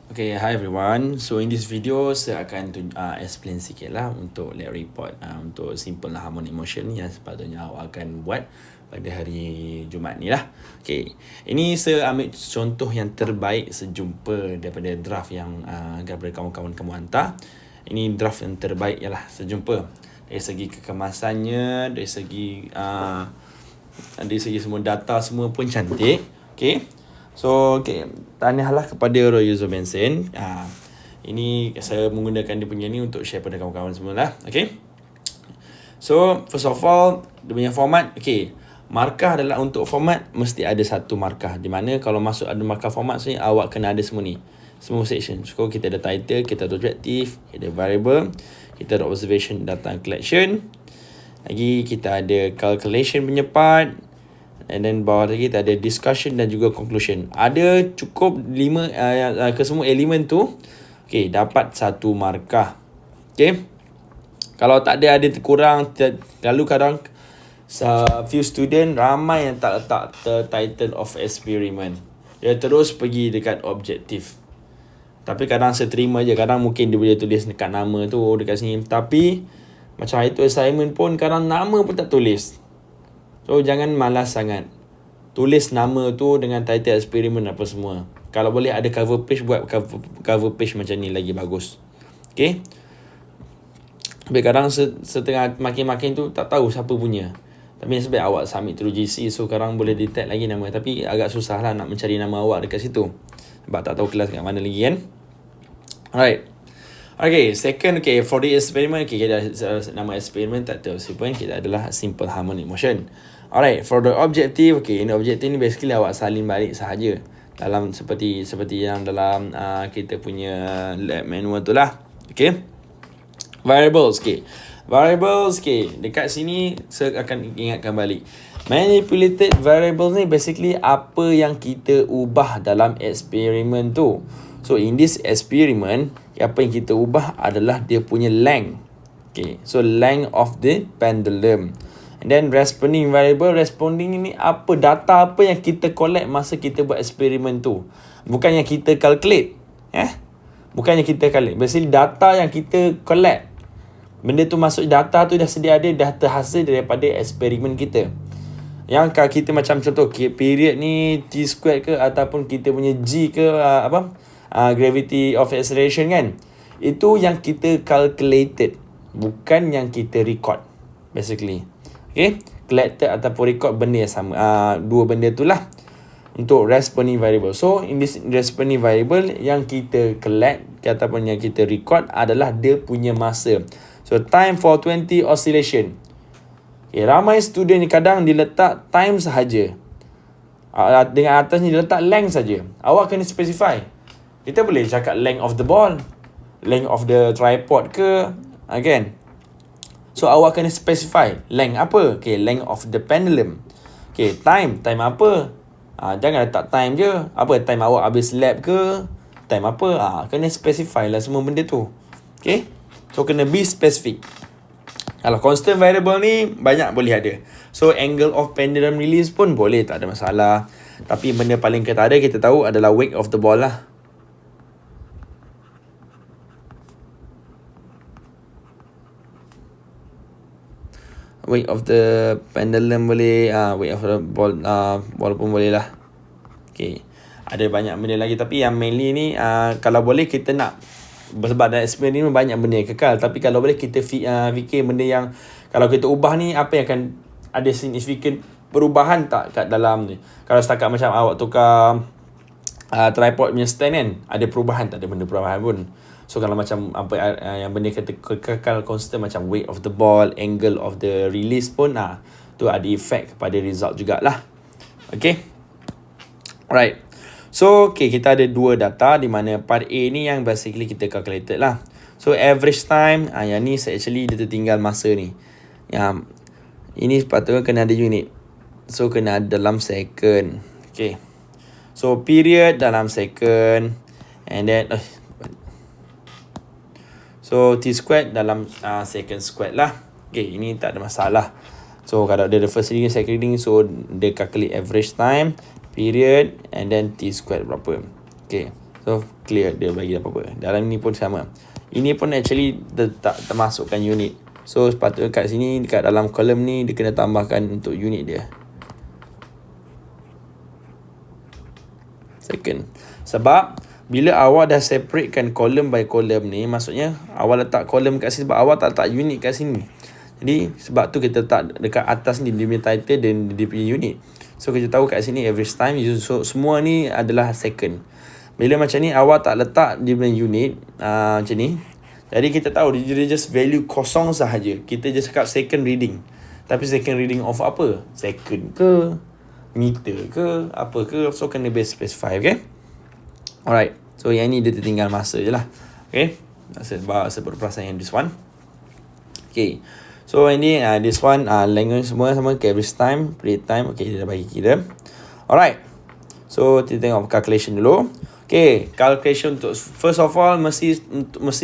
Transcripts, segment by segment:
Okay, hi everyone. So in this video, saya akan explain sikit lah untuk lab report untuk simple harmonic motion yang sepatutnya awak akan buat pada hari Jumaat ni lah. Okay, ini saya ambil contoh yang terbaik sejumpa daripada draft yang daripada kawan-kawan kamu hantar. Ini draft yang terbaik ialah sejumpa dari segi kekemasannya, dari segi semua data semua pun cantik. Okay. So, tahniahlah kepada Roy Yusof Benson. Ini saya menggunakan dia punya ni untuk share pada kawan-kawan semua lah. Okay. So, first of all, dia punya format. Okay. Markah adalah untuk format, mesti ada satu markah. Di mana kalau masuk ada markah format, so awak kena ada semua ni. Semua section. So, kita ada title, kita ada objective, kita ada variable, kita ada observation, data and collection. Lagi, kita ada calculation punya part. And then bawah lagi kita ada discussion dan juga conclusion. Ada cukup 5 ke semua elemen tu. Okay, dapat satu markah. Okay. Kalau tak ada kurang. Lalu kadang few student ramai yang tak letak title of experiment. Dia terus pergi dekat objektif. Tapi kadang saya terima je. Kadang mungkin dia boleh tulis dekat nama tu dekat sini. Tapi macam itu assignment pun kadang nama pun tak tulis. So, jangan malas sangat. Tulis nama tu dengan title eksperimen apa semua. Kalau boleh ada cover page, buat cover page macam ni lagi bagus. Okay. Tapi kadang setengah makin-makin tu tak tahu siapa punya. Tapi sebab awak submit through GC, so kadang boleh detect lagi nama. Tapi agak susah lah nak mencari nama awak dekat situ. Sebab tak tahu kelas kat mana lagi kan. Alright. Okay, second, for the experiment, kita nama eksperimen tak tahu siapa, kita adalah simple harmonic motion. Alright, for the objective, ini objective ni basically awak salin balik sahaja. Dalam seperti yang dalam kita punya lab manual tu lah. Okay. Variables, Variables, dekat sini saya akan ingatkan balik. Manipulated variables ni basically apa yang kita ubah dalam eksperimen tu. So in this experiment, apa yang kita ubah adalah dia punya length. Okay, so length of the pendulum. And then responding variable, responding ni apa, data apa yang kita collect masa kita buat eksperimen tu. Bukan yang kita calculate. Bukan yang kita calculate. Basically data yang kita collect. Benda tu masuk data tu dah sedia ada, dah terhasil daripada eksperimen kita. Yang kalau kita macam contoh, period ni T squared ke ataupun kita punya G ke gravity of acceleration kan. Itu yang kita calculated, bukan yang kita record basically. Okay, collected ataupun record benda yang sama. Dua benda tu lah untuk responding variable. So in this responding variable yang kita collect ataupun yang kita record adalah dia punya masa. So time for 20 oscillation. Okay, ramai student kadang diletak time sahaja. Dengan atas ni diletak length saja. Awak kena specify. Kita boleh cakap length of the ball, length of the tripod ke, kan? So awak kena specify length apa? Okay, length of the pendulum. Okay, time apa? Jangan letak time je. Apa time awak habis lab ke? Time apa? Kena specify lah semua benda tu. Okay, so kena be specific. Kalau constant variable ni banyak boleh ada. So angle of pendulum release pun boleh, tak ada masalah. Tapi benda paling kita ada, kita tahu adalah weight of the ball lah. Weight of the pendulum boleh, weight of the ball, ball pun boleh lah. Okay, ada banyak benda lagi. Tapi yang mainly ni, kalau boleh kita nak, sebab dalam eksperimen banyak benda yang kekal. Tapi kalau boleh kita fikir benda yang kalau kita ubah ni, apa yang akan ada significant perubahan tak kat dalam ni. Kalau setakat macam awak tukar tripod punya stand kan, ada perubahan tak, ada benda perubahan pun. So kalau macam apa yang benda kata kekal constant macam weight of the ball, angle of the release pun tu ada effect kepada result jugalah. Okay. Alright. So kita ada dua data di mana part A ni yang basically kita calculated lah. So average time, yang ni actually dia tertinggal masa ni. Yang ini sepatutnya kena ada unit. So kena ada dalam second. Okay. So period dalam second. And then so T squared dalam second squared lah. Okay, ini tak ada masalah. So kalau dia the first reading, second reading, so dia calculate average time, period, and then T squared berapa. Okay, so So clear, dia bagi apa-apa. Dalam ni pun sama. Ini pun actually tak termasukkan unit. So sepatutnya kat sini, dekat dalam kolom ni, dia kena tambahkan untuk unit dia. Second. Sebab bila awak dah separatekan column by column ni, maksudnya awak letak column kat sini sebab awak tak letak unit kat sini. Jadi sebab tu kita letak dekat atas ni dia punya title dan dia punya unit. So kita tahu kat sini average time, so semua ni adalah second. Bila macam ni awak tak letak dia punya unit macam ni, jadi kita tahu dia just value kosong sahaja. Kita just cakap second reading. Tapi second reading of apa? Second ke? Meter ke? Apa ke? So kena base specify, okay? Alright. So yang ni dia tertinggal masa je lah. Okay? Sebab perasaan yang this one. Okay. So ini this one language semua sama. Average time, period time. Okay, dia dah bagi kira. Alright. So kita tengok calculation dulu. Okay, calculation untuk first of all mesti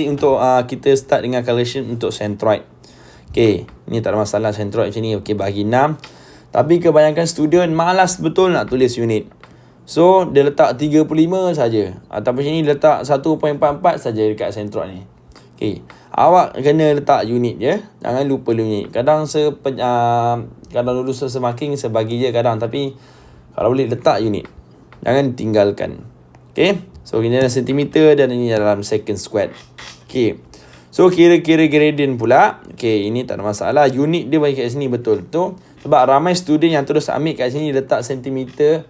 untuk kita start dengan calculation untuk centroid. Okay, ni tak ada masalah centroid macam ni. Okay, bagi 6. Tapi kebanyakan student malas betul nak tulis unit. So dia letak 35 saja. Ataupun macam ni letak 1.44 saja dekat centroid ni. Okay, awak kena letak unit je. Jangan lupa unit. Kadang kadang lulus semakin sebagi je kadang. Tapi kalau boleh letak unit, jangan tinggalkan. Okay, so ini adalah sentimeter dan ini dalam second squared. Okay, so kira-kira gradient pula. Okay, ini tak ada masalah. Unit dia bagi kat sini betul tu. Sebab ramai student yang terus ambil kat sini letak sentimeter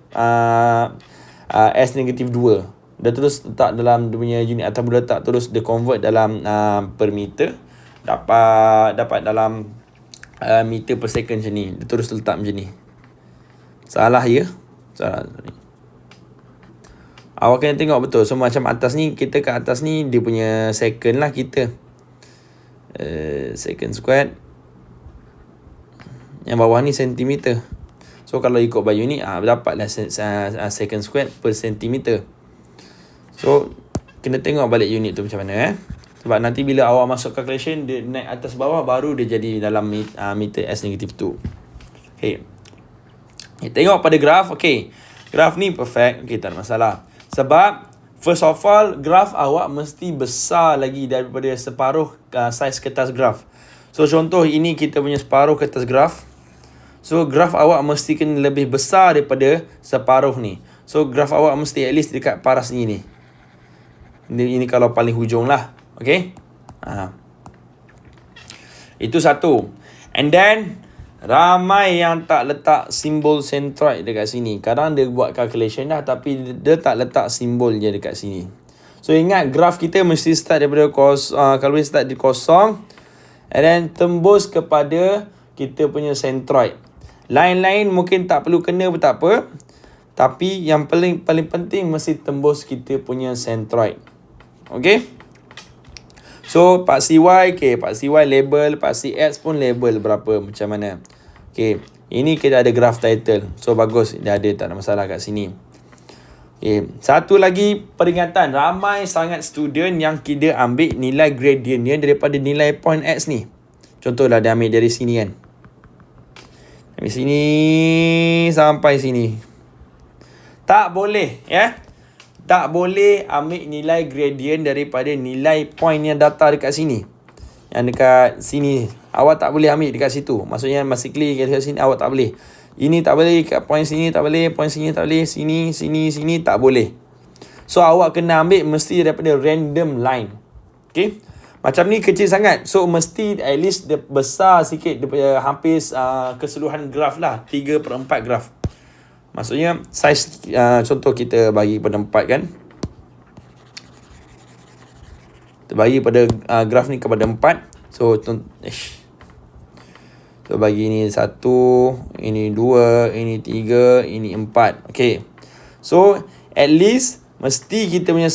S negatif 2. Dia terus letak dalam dia punya unit ataupun letak terus dia convert dalam per meter. Dapat dalam meter per second macam ni. Dia terus letak macam ni. Salah ya? Salah. Awak kena tengok betul. So macam atas ni, kita kat atas ni dia punya second lah kita. Second squared. Yang bawah ni sentimeter. So kalau ikut by unit dapatlah second squared per sentimeter. So kena tengok balik unit tu macam mana Sebab nanti bila awak masuk calculation, dia naik atas bawah baru dia jadi dalam meter S negatif 2. Okay, tengok pada graf. Okay, graf ni perfect. Okay, tak ada masalah. Sebab first of all, graf awak mesti besar lagi daripada separuh saiz kertas graf. So contoh ini kita punya separuh kertas graf. So graf awak mesti kena lebih besar daripada separuh ni. So graf awak mesti at least dekat paras ni. Ini kalau paling hujung lah. Okay, itu satu. And then ramai yang tak letak simbol centroid dekat sini. Kadang dia buat calculation dah, tapi dia tak letak simbol je dekat sini. So ingat, graf kita mesti start daripada kalau boleh start di kosong, and then tembus kepada kita punya centroid. Lain-lain mungkin tak perlu kena pun tak apa, tapi yang paling penting mesti tembus kita punya centroid. Okay, so Pak CY, okay, Pak CY label, Pak CX pun label berapa macam mana. Okay, ini kita ada graph title. So bagus, dia ada, tak ada masalah kat sini. Okay, satu lagi peringatan. Ramai sangat student yang kita ambil nilai gradient dia daripada nilai point X ni. Contohlah dia ambil dari sini kan. Dari sini sampai sini. Tak boleh ya. Tak boleh ambil nilai gradient daripada nilai point yang data dekat sini. Yang dekat sini awak tak boleh ambil dekat situ. Maksudnya basically dekat sini awak tak boleh. Ini tak boleh, kat point sini tak boleh, point sini tak boleh, sini tak boleh. So awak kena ambil mesti daripada random line. Okay, macam ni kecil sangat. So mesti at least dia besar sikit, dia hampir keseluruhan graf lah, 3/4 graf. Maksudnya saiz contoh kita bagi pada 4 kan. Kita bagi pada graf ni kepada 4. So so bagi ni 1, ini 2, ini 3, ini 4. Okay, so at least mesti kita punya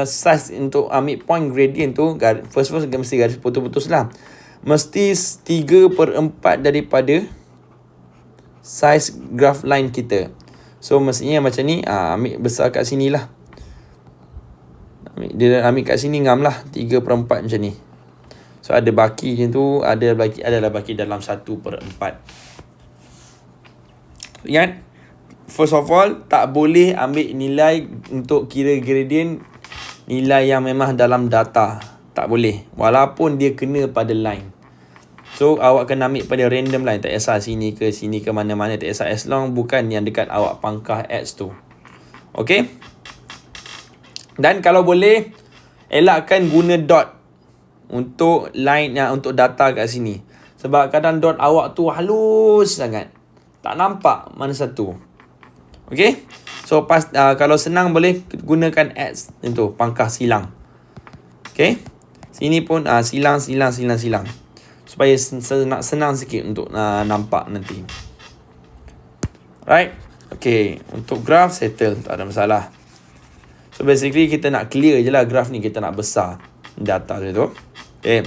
size untuk ambil point gradient tu, first mesti garis putus-putus lah. Mesti 3/4 daripada size graph line kita. So mestinya macam ni, ambil besar kat sini lah. Dia ambil kat sini ngam lah 3/4 macam ni. So ada baki macam tu, adalah baki dalam 1/4. Ingat, first of all, tak boleh ambil nilai untuk kira gradient nilai yang memang dalam data. Tak boleh. Walaupun dia kena pada line. So, awak kena ambil pada random line. Tak kisah sini ke mana-mana. Tak kisah. As long bukan yang dekat awak pangkah X tu. Okay? Dan kalau boleh, elakkan guna dot untuk line yang untuk data kat sini. Sebab kadang dot awak tu halus sangat. Tak nampak mana satu. Okay? So, kalau senang boleh gunakan X itu, pangkah silang. Okay? Sini pun silang. Supaya senang sikit untuk nampak nanti. Right? Okay. Untuk graph settle. Tak ada masalah. So basically kita nak clear je lah graph ni. Kita nak besar data tu. Okay.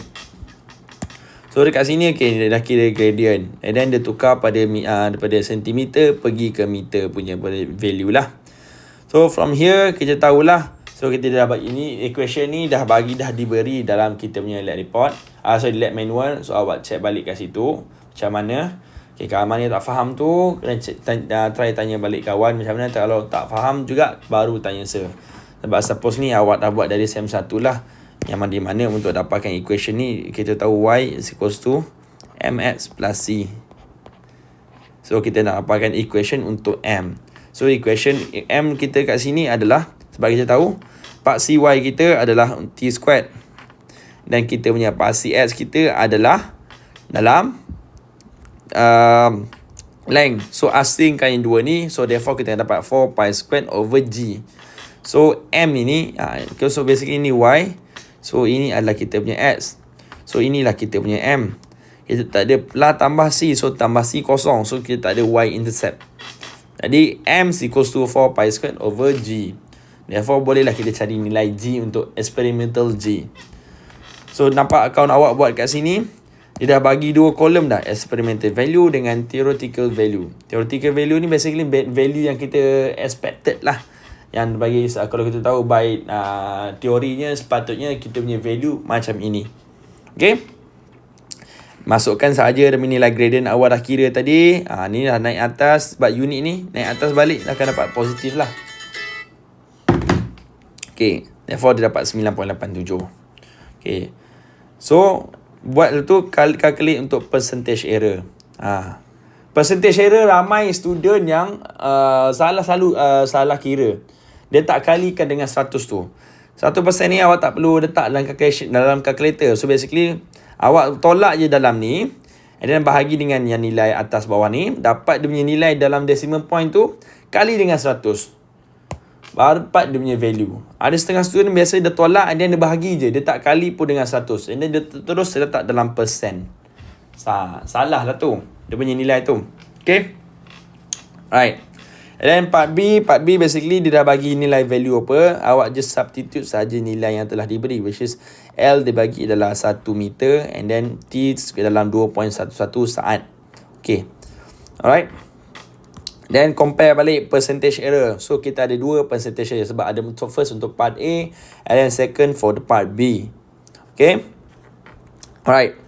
So dekat sini dia dah kira gradient. And then dia tukar daripada sentimeter pergi ke meter punya value lah. So from here kita tahulah. So kita dah bagi ini equation ni dah diberi dalam kita punya lab report. Lab manual. So awak check balik kat situ macam mana. Okay, kalau mana tak faham tu kena try tanya balik kawan macam mana. Kalau tak faham juga baru tanya sir. Sebab suppose ni awak dah buat dari SEM 1 lah. Yang mana untuk dapatkan equation ni kita tahu y is equals to mx plus c. So kita nak dapatkan equation untuk m. So equation m kita kat sini adalah sebab kita tahu part cy kita adalah t squared. Dan kita punya part cx kita adalah dalam length. So asingkan yang dua ni. So therefore kita dapat 4 pi squared over g. So m ini so basically ini y. So ini adalah kita punya x. So inilah kita punya m. Kita tak ada lah tambah c. So tambah c kosong. So kita tak ada y intercept. Jadi m is equals to 4 pi squared over g. Therefore bolehlah kita cari nilai g untuk experimental g. So nampak akaun awak buat kat sini. Dia dah bagi dua kolom dah. Experimental value dengan theoretical value. Theoretical value ni basically value yang kita expected lah. Yang bagi kalau kita tahu by teorinya sepatutnya kita punya value macam ini. Okay. Masukkan sahaja demi nilai gradient awak dah kira tadi. Ni dah naik atas. Sebab unit ni naik atas balik akan dapat positif lah. Okay. Therefore dia dapat 9.87. Okay. So buat tu calculate untuk percentage error. Percentage error ramai student yang salah kira. Dia tak kalikan dengan 100 tu. 1% ni awak tak perlu letak dalam calculator. So basically awak tolak je dalam ni and then bahagi dengan yang nilai atas bawah ni, dapat dia punya nilai dalam decimal point tu kali dengan 100. Baru dapat dia punya value. Ada setengah student biasa dia tolak and then dia bahagi je. Dia tak kali pun dengan 100. And then dia terus letak dalam persen. Salah lah tu. Dia punya nilai tu. Okay. Right. And then part B basically dia dah bagi nilai value apa. Awak just substitute saja nilai yang telah diberi. Which is L dia bagi adalah 1 meter. And then T dalam 2.11 saat. Okay. Alright. Then compare balik percentage error. So kita ada dua percentage error. Sebab ada first untuk part A. And then second for the part B. Okay. Alright.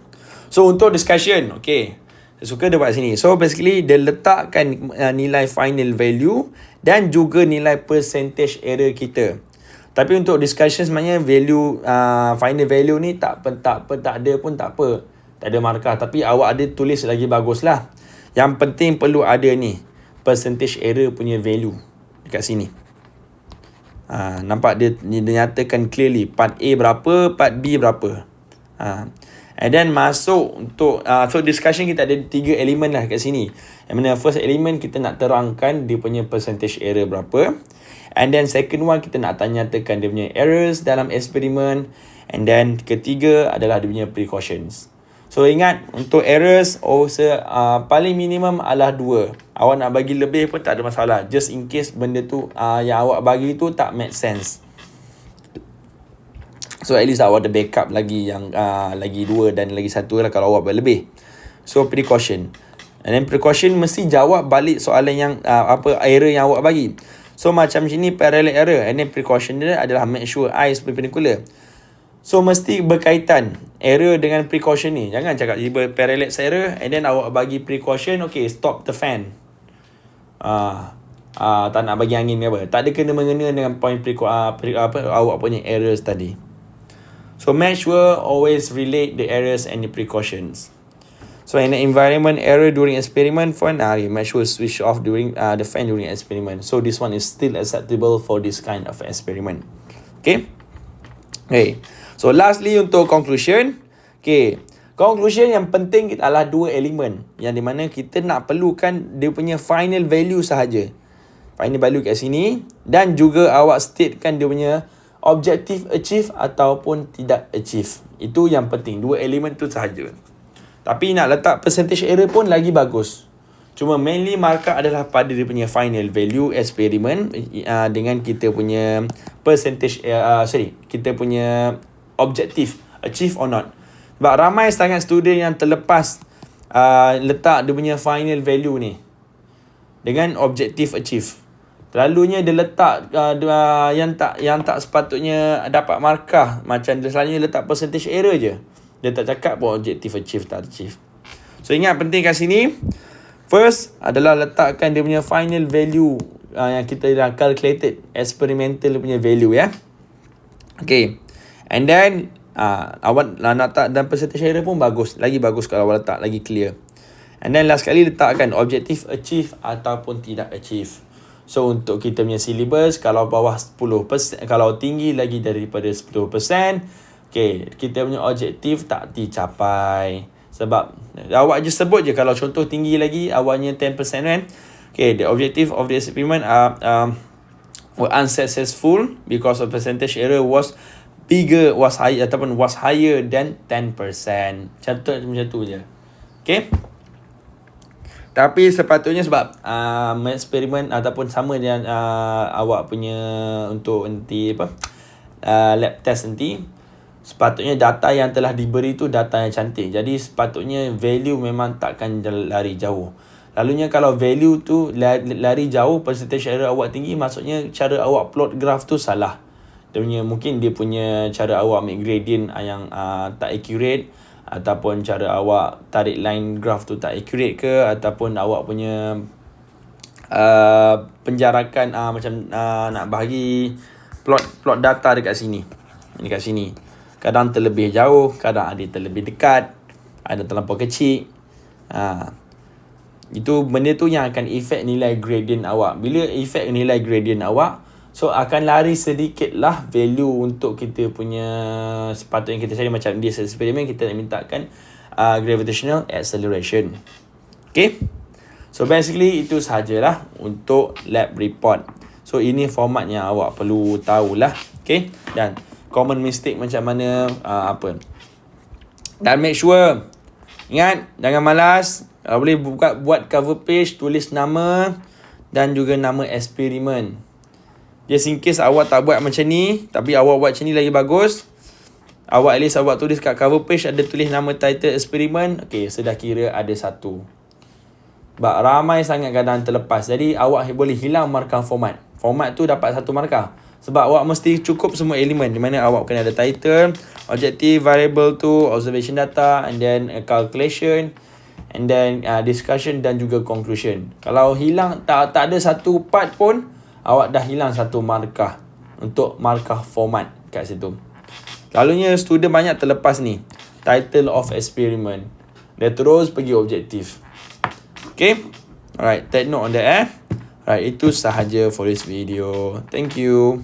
So untuk discussion. Okay. Saya suka dia buat sini. So basically dia letakkan nilai final value. Dan juga nilai percentage error kita. Tapi untuk discussion sebenarnya value final value ni tak ada pun tak apa. Tak ada markah. Tapi awak ada tulis lagi bagus lah. Yang penting perlu ada ni. Percentage error punya value dekat sini. Nampak dia nyatakan clearly part A berapa, part B berapa. And then masuk untuk so discussion kita ada 3 elemen lah kat sini. Yang mana first element kita nak terangkan dia punya percentage error berapa. And then second one kita nak nyatakan dia punya errors dalam eksperimen. And then ketiga adalah dia punya precautions. So ingat untuk errors paling minimum adalah 2. Awak nak bagi lebih pun tak ada masalah. Just in case benda tu yang awak bagi tu tak make sense. So at least awak ada backup lagi yang lagi 2 dan lagi 1 lah kalau awak buat lebih. So precaution. And then precaution mesti jawab balik soalan yang error yang awak bagi. So macam sini parallel error. And then precaution dia adalah make sure I is perpendicular. So mesti berkaitan error dengan precaution ni. Jangan cakap tiba parallax error and then awak bagi precaution, okay, stop the fan. tak nak bagi angin ke apa. Tak ada kena-mengena dengan point awak punya errors tadi. So make sure always relate the errors and the precautions. So in the environment error during experiment fun, make sure switch off during the fan during experiment. So this one is still acceptable for this kind of experiment. Okay. So lastly untuk conclusion. Conclusion yang penting adalah 2 elemen yang di mana kita nak perlukan dia punya final value sahaja. Final value kat sini, dan juga awak statekan dia punya objective achieve ataupun tidak achieve. Itu yang penting, 2 elemen tu sahaja. Tapi nak letak percentage error pun lagi bagus. Cuma mainly markup adalah pada dia punya final value eksperimen dengan kita punya percentage kita punya objective achieve or not. Sebab ramai sangat student yang terlepas letak dia punya final value ni dengan objective achieve. Lalunya dia letak yang tak sepatutnya dapat markah, macam dia selalunya letak percentage error je. Dia tak cakap pun objective achieve tak achieve. So ingat penting kat sini, first adalah letakkan dia punya final value yang kita dah calculated, experimental punya value ya. Okay. And then awak nak letak dan percentage error pun bagus. Lagi bagus kalau awak letak lagi clear. And then last sekali letakkan objective achieve ataupun tidak achieve. So untuk kita punya syllabus, kalau bawah 10%, kalau tinggi lagi daripada 10%, okay, kita punya objektif tak dicapai. Sebab awak je sebut je, kalau contoh tinggi lagi awaknya 10% kan. Okay, the objective of the experiment were unsuccessful because of percentage error was higher than 10%. Macam tu je. Okay. Tapi sepatutnya sebab eksperimen ataupun sama dengan awak punya untuk nanti lab test nanti, sepatutnya data yang telah diberi tu data yang cantik. Jadi sepatutnya value memang takkan lari jauh. Lalunya kalau value tu lari jauh, percentage error awak tinggi, maksudnya cara awak plot graph tu salah. Mungkin dia punya cara awak ambil gradient yang tak accurate, ataupun cara awak tarik line graph tu tak accurate ke, ataupun awak punya penjarakan nak bagi plot data dekat sini. Dekat sini. Kadang terlebih jauh, kadang ada terlebih dekat, ada terlampau kecil. Itu benda tu yang akan efek nilai gradient awak. Bila efek nilai gradient awak, so akan lari sedikit lah value untuk kita punya sepatutnya kita cari. Macam di eksperimen kita nak mintakan gravitational acceleration. Okay. So basically itu sahajalah untuk lab report. So ini format yang awak perlu tahulah. Okay. Dan common mistake macam mana dan make sure, ingat jangan malas. Kalau boleh buat cover page, tulis nama dan juga nama eksperimen. Just in case awak tak buat macam ni, tapi awak buat macam ni lagi bagus, awak at least awak tulis kat cover page ada tulis nama title eksperimen. Okay, sudah kira ada satu. Sebab ramai sangat kadang terlepas. Jadi awak boleh hilang markah format. Format tu dapat satu markah. Sebab awak mesti cukup semua elemen, di mana awak kena ada title, objective, variable tu, observation data, and then calculation, and then discussion dan juga conclusion. Kalau hilang tak ada satu part pun, awak dah hilang satu markah untuk markah format kat situ. Lalunya student banyak terlepas ni, title of experiment. Dia terus pergi objektif. Okay. Alright, take note on that Alright, itu sahaja for this video. Thank you.